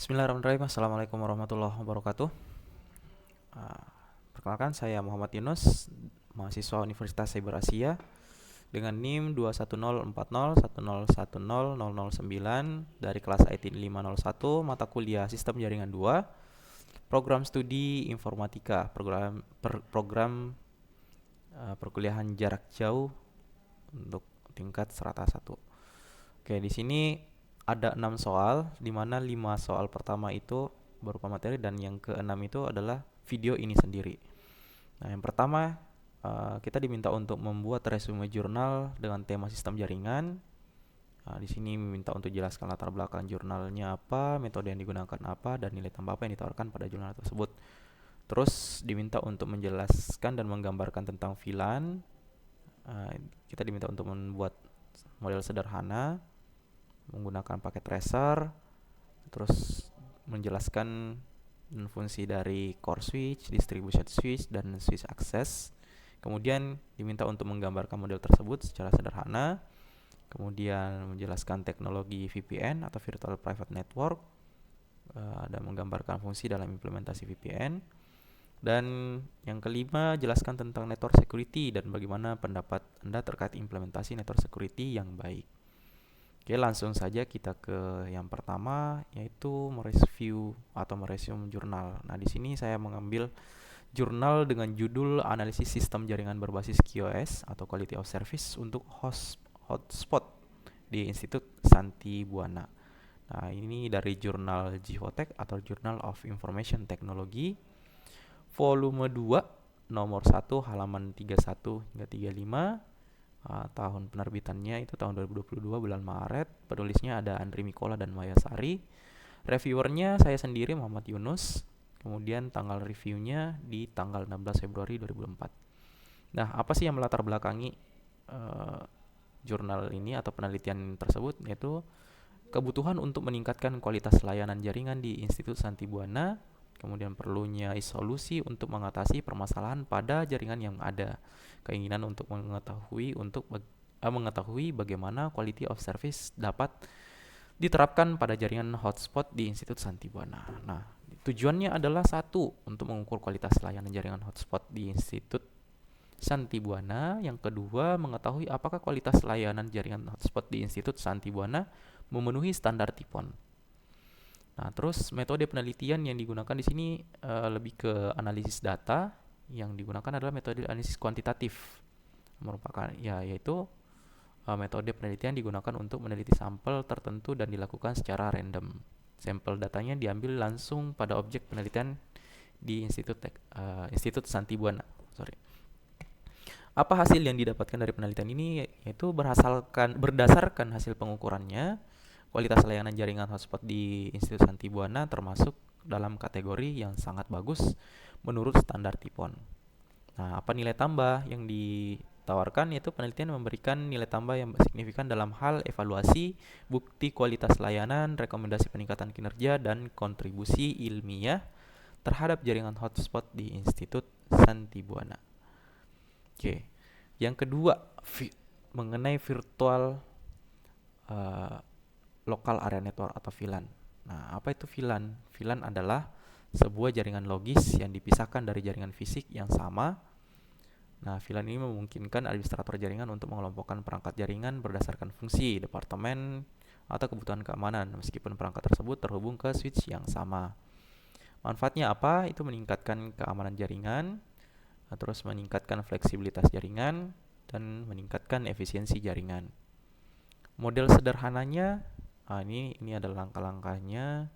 Bismillahirrahmanirrahim. Assalamualaikum warahmatullahi wabarakatuh. Ah, Perkenalkan, saya Muhammad Yunus, mahasiswa Universitas Cyber Asia dengan NIM 21040101009 dari kelas IT 501, mata kuliah Sistem Jaringan 2, program studi Informatika, program perkuliahan jarak jauh untuk tingkat strata 1. Oke, di sini ada 6 soal, di mana 5 soal pertama itu berupa materi dan yang keenam itu adalah video ini sendiri. Nah, yang pertama kita diminta untuk membuat resume jurnal dengan tema sistem jaringan. Di sini meminta untuk jelaskan latar belakang jurnalnya apa, metode yang digunakan apa, dan nilai tambah apa yang ditawarkan pada jurnal tersebut. Terus diminta untuk menjelaskan dan menggambarkan tentang VLAN. Kita diminta untuk membuat model sederhana menggunakan paket tracer, terus menjelaskan fungsi dari core switch, distribution switch, dan switch access. Kemudian diminta untuk menggambarkan model tersebut secara sederhana. Kemudian menjelaskan teknologi VPN atau Virtual Private Network, dan menggambarkan fungsi dalam implementasi VPN. Dan yang kelima, jelaskan tentang network security dan bagaimana pendapat Anda terkait implementasi network security yang baik. Oke, langsung saja kita ke yang pertama, yaitu mereview atau meresume jurnal. Nah, di sini saya mengambil jurnal dengan judul Analisis Sistem Jaringan Berbasis QoS atau Quality of Service untuk hotspot di Institut Santi Buana. Nah, ini dari jurnal Jivotek atau Journal of Information Technology, volume 2, nomor 1, halaman 31 hingga 35. Tahun penerbitannya itu tahun 2022 bulan Maret. Penulisnya ada Andri Mikola dan Maya Sari. Reviewernya saya sendiri, Muhammad Yunus. Kemudian tanggal reviewnya di tanggal 16 Februari 2004. Nah, apa sih yang melatar belakangi jurnal ini atau penelitian tersebut? Yaitu kebutuhan untuk meningkatkan kualitas layanan jaringan di Institut Santi Buana, kemudian perlunya solusi untuk mengatasi permasalahan pada jaringan yang ada, keinginan untuk mengetahui bagaimana quality of service dapat diterapkan pada jaringan hotspot di Institut Santi Buana. Nah, tujuannya adalah satu, untuk mengukur kualitas layanan jaringan hotspot di Institut Santi Buana. Yang kedua, mengetahui apakah kualitas layanan jaringan hotspot di Institut Santi Buana memenuhi standar TIPON. Nah, terus metode penelitian yang digunakan di sini lebih ke analisis data. Yang digunakan adalah metode analisis kuantitatif, merupakan yaitu metode penelitian digunakan untuk meneliti sampel tertentu dan dilakukan secara random. Sampel datanya diambil langsung pada objek penelitian di Institut Santi Buana. Apa hasil yang didapatkan dari penelitian ini? Yaitu berdasarkan hasil pengukurannya, kualitas layanan jaringan hotspot di Institut Santi Buana termasuk dalam kategori yang sangat bagus menurut standar TIPON. Nah, apa nilai tambah yang ditawarkan? Yaitu penelitian memberikan nilai tambah yang signifikan dalam hal evaluasi, bukti kualitas layanan, rekomendasi peningkatan kinerja, dan kontribusi ilmiah terhadap jaringan hotspot di Institut Santi Buana. Oke, yang kedua, mengenai virtual uh, local area network atau VLAN. Nah, apa itu VLAN? VLAN adalah sebuah jaringan logis yang dipisahkan dari jaringan fisik yang sama. Nah, VLAN ini memungkinkan administrator jaringan untuk mengelompokkan perangkat jaringan berdasarkan fungsi, departemen, atau kebutuhan keamanan, meskipun perangkat tersebut terhubung ke switch yang sama. Manfaatnya apa? Itu meningkatkan keamanan jaringan, terus meningkatkan fleksibilitas jaringan, dan meningkatkan efisiensi jaringan. Model sederhananya, ini adalah langkah-langkahnya,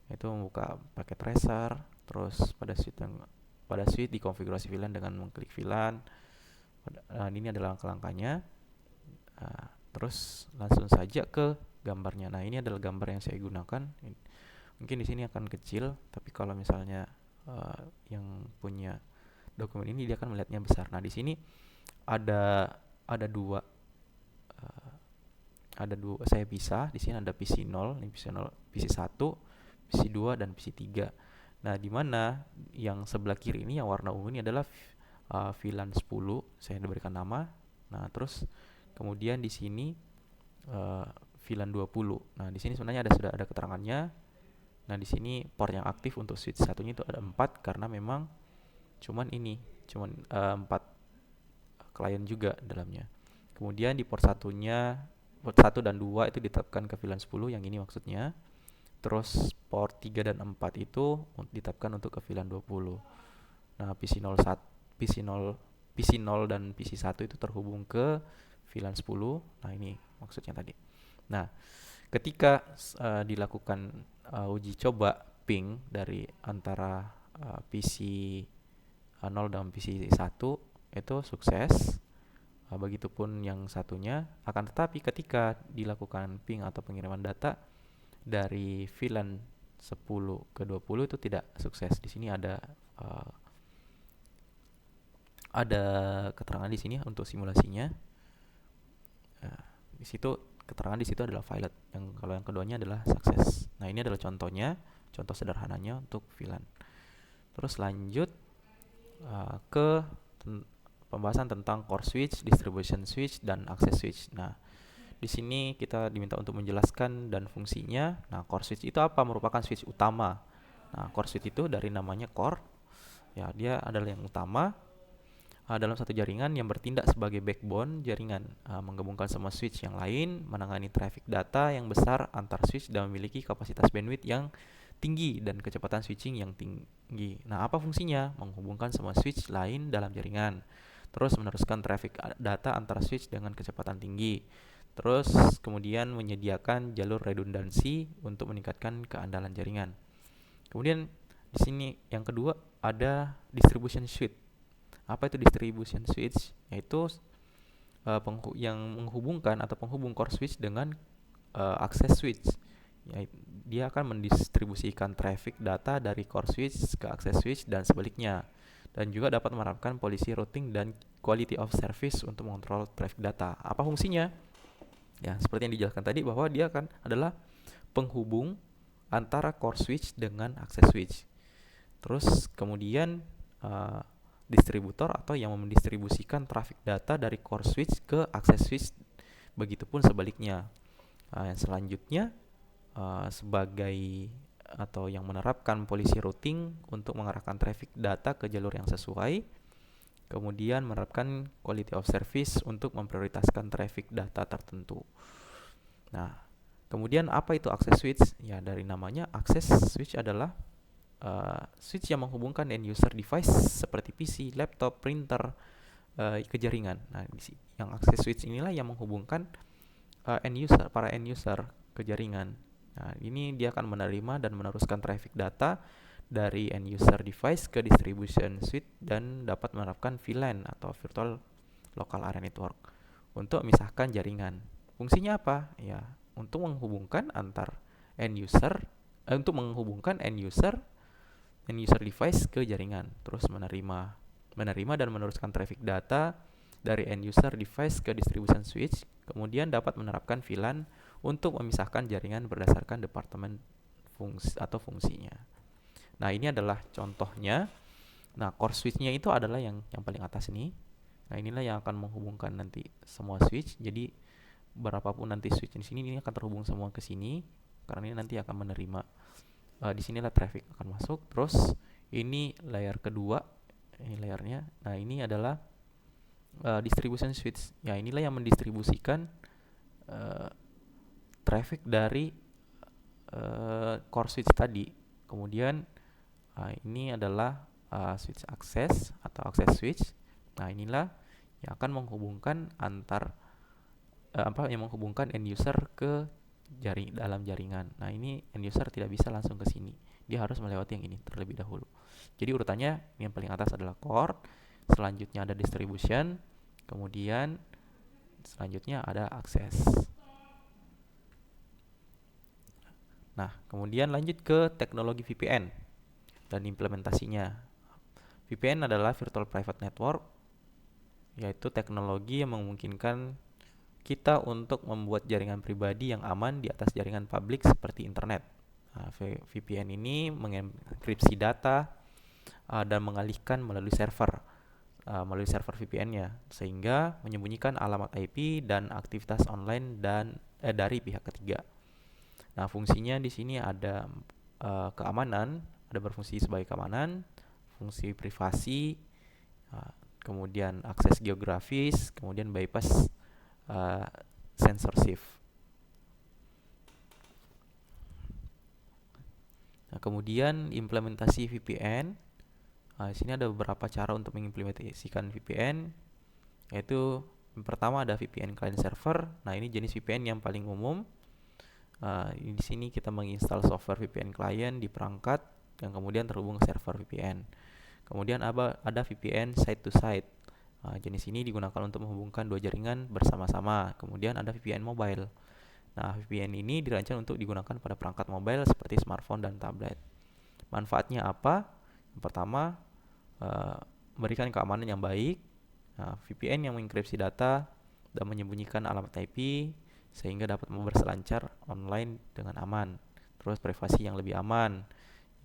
yaitu membuka paket tracer, terus pada switch dikonfigurasi VLAN dengan mengklik VLAN. Ini adalah langkah-langkahnya. Terus langsung saja ke gambarnya. Nah, ini adalah gambar yang saya gunakan. Mungkin di sini akan kecil, tapi kalau misalnya yang punya dokumen ini dia akan melihatnya besar. Nah, di sini ada ada dua saya pisah. Di sini ada PC 0, ini PC 0, PC 1, PC 2 dan PC 3. Nah, di mana yang sebelah kiri ini yang warna ungu ini adalah VLAN 10, saya berikan nama. Nah, terus kemudian di sini VLAN 20. Nah, di sini sebenarnya sudah ada keterangannya. Nah, di sini port yang aktif untuk switch satunya itu ada 4 karena memang cuman 4 klien juga dalamnya. Kemudian di port 1 dan 2 itu ditetapkan ke VLAN 10 yang ini maksudnya. Terus port 3 dan 4 itu ditetapkan untuk ke VLAN 20. Nah, PC0 dan PC1 itu terhubung ke VLAN 10. Nah, ini maksudnya tadi. Nah, ketika dilakukan uji coba ping dari antara PC 0 dan PC 1 itu sukses. Begitupun yang satunya. Akan tetapi ketika dilakukan ping atau pengiriman data dari VLAN 10 ke 20 itu tidak sukses. Di sini uh, ada keterangan di sini untuk simulasinya. Di situ keterangan di situ adalah violet. Kalau yang keduanya adalah sukses. Nah, ini adalah contohnya, contoh sederhananya untuk VLAN. Terus lanjut ke pembahasan tentang core switch, distribution switch, dan access switch. Nah, di sini kita diminta untuk menjelaskan dan fungsinya. Nah, core switch itu apa? Merupakan switch utama. Nah, core switch itu dari namanya core, ya dia adalah yang utama dalam satu jaringan yang bertindak sebagai backbone jaringan, menggabungkan semua switch yang lain, menangani traffic data yang besar antar switch dan memiliki kapasitas bandwidth yang tinggi dan kecepatan switching yang tinggi. Nah, apa fungsinya? Menghubungkan semua switch lain dalam jaringan. Terus meneruskan traffic data antara switch dengan kecepatan tinggi. Terus kemudian menyediakan jalur redundansi untuk meningkatkan keandalan jaringan. Kemudian di sini yang kedua ada distribution switch. Apa itu distribution switch? Yaitu yang menghubungkan atau penghubung core switch dengan access switch. Dia akan mendistribusikan traffic data dari core switch ke access switch dan sebaliknya. Dan juga dapat menerapkan policy routing dan quality of service untuk mengontrol traffic data. Apa fungsinya? Ya, seperti yang dijelaskan tadi bahwa dia adalah penghubung antara core switch dengan access switch. Terus kemudian distributor atau yang mendistribusikan traffic data dari core switch ke access switch, begitupun sebaliknya. Yang selanjutnya sebagai atau yang menerapkan policy routing untuk mengarahkan traffic data ke jalur yang sesuai. Kemudian menerapkan quality of service untuk memprioritaskan traffic data tertentu. Nah, kemudian apa itu access switch? Ya, dari namanya access switch adalah switch yang menghubungkan end user device seperti PC, laptop, printer ke jaringan. Nah, yang access switch inilah yang menghubungkan para end user ke jaringan. Nah, ini dia akan menerima dan meneruskan traffic data dari end user device ke distribution switch dan dapat menerapkan VLAN atau virtual local area network untuk memisahkan jaringan. Fungsinya apa? Ya, untuk menghubungkan antar end user untuk menghubungkan end user device ke jaringan, terus menerima dan meneruskan traffic data dari end user device ke distribution switch, kemudian dapat menerapkan VLAN untuk memisahkan jaringan berdasarkan departemen fungsinya. Nah, ini adalah contohnya. Nah, core switch-nya itu adalah yang paling atas ini. Nah, inilah yang akan menghubungkan nanti semua switch. Jadi berapapun nanti switch di sini, ini akan terhubung semua ke sini karena ini nanti akan menerima. Di sinilah traffic akan masuk. Terus ini layer kedua, ini layernya. Nah, ini adalah distribution switch. Ya, inilah yang mendistribusikan traffic dari core switch tadi. Kemudian ini adalah switch access atau access switch. Nah, inilah yang akan menghubungkan yang menghubungkan end user ke dalam jaringan. Nah, ini end user tidak bisa langsung ke sini. Dia harus melewati yang ini terlebih dahulu. Jadi urutannya yang paling atas adalah core, selanjutnya ada distribution, kemudian selanjutnya ada access. Nah, kemudian lanjut ke teknologi VPN dan implementasinya. VPN adalah Virtual Private Network, yaitu teknologi yang memungkinkan kita untuk membuat jaringan pribadi yang aman di atas jaringan publik seperti internet. Nah, VPN ini mengenkripsi data dan mengalihkan melalui server VPN-nya, sehingga menyembunyikan alamat IP dan aktivitas online dari pihak ketiga. Nah, fungsinya di sini ada keamanan, ada berfungsi sebagai keamanan, fungsi privasi, kemudian akses geografis, kemudian bypass uh, censorship. Nah, kemudian implementasi VPN. Di sini ada beberapa cara untuk mengimplementasikan VPN, yaitu yang pertama ada VPN client server. Nah, ini jenis VPN yang paling umum. Di sini kita menginstal software VPN client di perangkat yang kemudian terhubung ke server VPN. Kemudian ada VPN site to site. Jenis ini digunakan untuk menghubungkan dua jaringan bersama-sama. Kemudian ada VPN mobile. Nah, VPN ini dirancang untuk digunakan pada perangkat mobile seperti smartphone dan tablet. Manfaatnya apa? Yang pertama, memberikan keamanan yang baik. Nah, VPN yang mengenkripsi data dan menyembunyikan alamat IP sehingga dapat berselancar online dengan aman. Terus privasi yang lebih aman.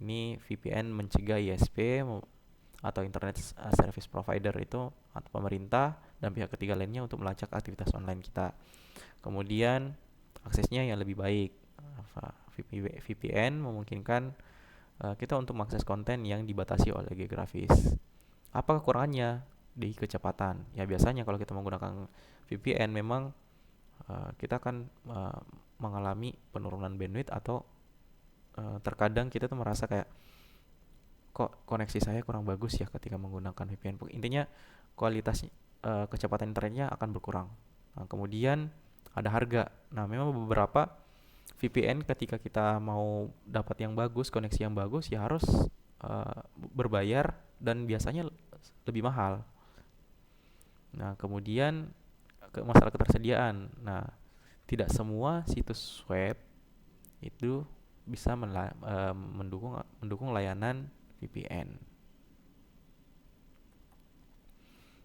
Ini VPN mencegah ISP atau Internet Service Provider itu atau pemerintah dan pihak ketiga lainnya untuk melacak aktivitas online kita. Kemudian aksesnya yang lebih baik. VPN memungkinkan kita untuk mengakses konten yang dibatasi oleh geografis. Apa kekurangannya? Di kecepatan. Ya, biasanya kalau kita menggunakan VPN memang kita akan mengalami penurunan bandwidth atau terkadang kita tuh merasa kayak kok koneksi saya kurang bagus ya ketika menggunakan VPN. Intinya kualitas kecepatan internetnya akan berkurang. Nah, kemudian ada harga. Nah, memang beberapa VPN ketika kita mau dapat yang bagus, koneksi yang bagus ya harus berbayar dan biasanya lebih mahal. Nah, kemudian masalah ketersediaan. Nah, tidak semua situs web itu bisa mendukung layanan VPN.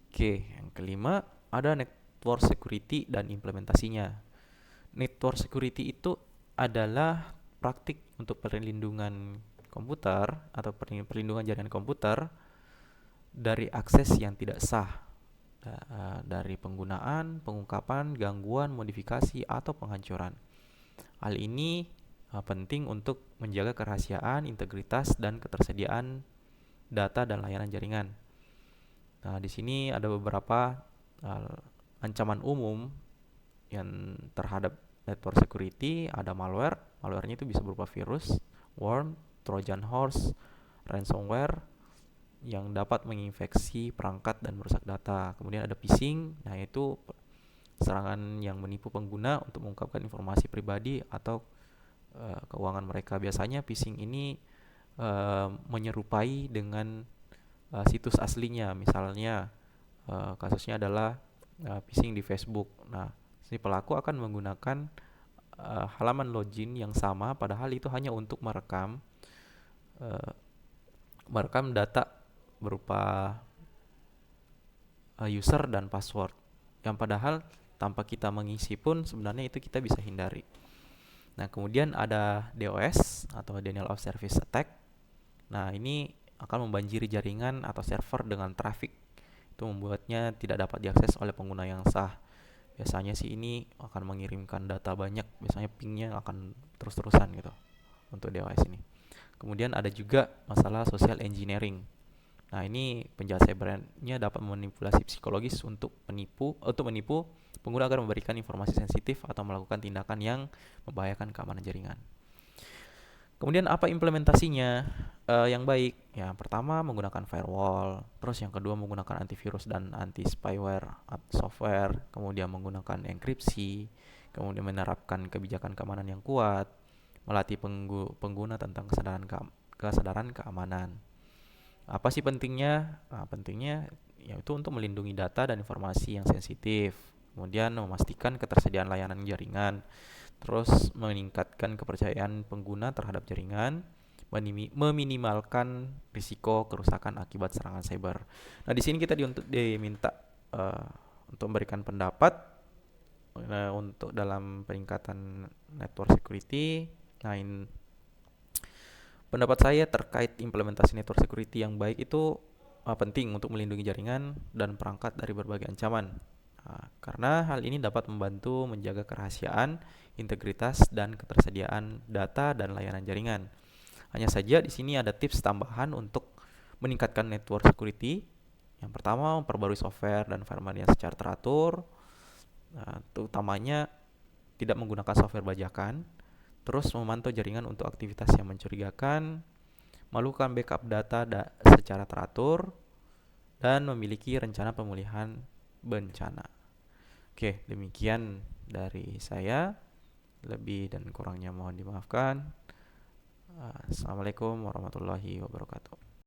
Oke, yang kelima ada network security dan implementasinya. Network security itu adalah praktik untuk perlindungan komputer atau perlindungan jaringan komputer dari akses yang tidak sah, dari penggunaan, pengungkapan, gangguan, modifikasi, atau penghancuran. Hal ini penting untuk menjaga kerahasiaan, integritas, dan ketersediaan data dan layanan jaringan. Nah, di sini ada beberapa ancaman umum yang terhadap network security. Ada malware. Malwarenya itu bisa berupa virus, worm, trojan horse, ransomware yang dapat menginfeksi perangkat dan merusak data. Kemudian ada phishing. Nah, itu serangan yang menipu pengguna untuk mengungkapkan informasi pribadi atau keuangan mereka. Biasanya phishing ini menyerupai dengan situs aslinya. Misalnya kasusnya adalah phishing di Facebook. Nah, si pelaku akan menggunakan halaman login yang sama, padahal itu hanya untuk merekam data berupa user dan password. Yang padahal tanpa kita mengisi pun sebenarnya itu kita bisa hindari. Nah, kemudian ada DOS atau Denial of Service Attack. Nah, ini akan membanjiri jaringan atau server dengan traffic. Itu membuatnya tidak dapat diakses oleh pengguna yang sah. Biasanya sih ini akan mengirimkan data banyak, biasanya pingnya akan terus-terusan gitu untuk DOS ini. Kemudian ada juga masalah social engineering. Nah, ini penjahat cybernya dapat memanipulasi psikologis untuk menipu pengguna agar memberikan informasi sensitif atau melakukan tindakan yang membahayakan keamanan jaringan. Kemudian apa implementasinya yang baik? Ya, pertama menggunakan firewall, terus yang kedua menggunakan antivirus dan anti spyware software, kemudian menggunakan enkripsi, kemudian menerapkan kebijakan keamanan yang kuat, melatih pengguna tentang kesadaran keamanan. Apa sih pentingnya? Nah, pentingnya yaitu untuk melindungi data dan informasi yang sensitif, kemudian memastikan ketersediaan layanan jaringan, terus meningkatkan kepercayaan pengguna terhadap jaringan, meminimalkan risiko kerusakan akibat serangan cyber. Nah, di sini kita diminta untuk memberikan pendapat untuk dalam peningkatan network security. Nah, pendapat saya terkait implementasi network security yang baik itu penting untuk melindungi jaringan dan perangkat dari berbagai ancaman. Karena hal ini dapat membantu menjaga kerahasiaan, integritas, dan ketersediaan data dan layanan jaringan. Hanya saja di sini ada tips tambahan untuk meningkatkan network security. Yang pertama, memperbarui software dan firmware secara teratur. Nah, terutamanya tidak menggunakan software bajakan. Terus memantau jaringan untuk aktivitas yang mencurigakan, melakukan backup data secara teratur, dan memiliki rencana pemulihan bencana. Oke, demikian dari saya. Lebih dan kurangnya mohon dimaafkan. Assalamualaikum warahmatullahi wabarakatuh.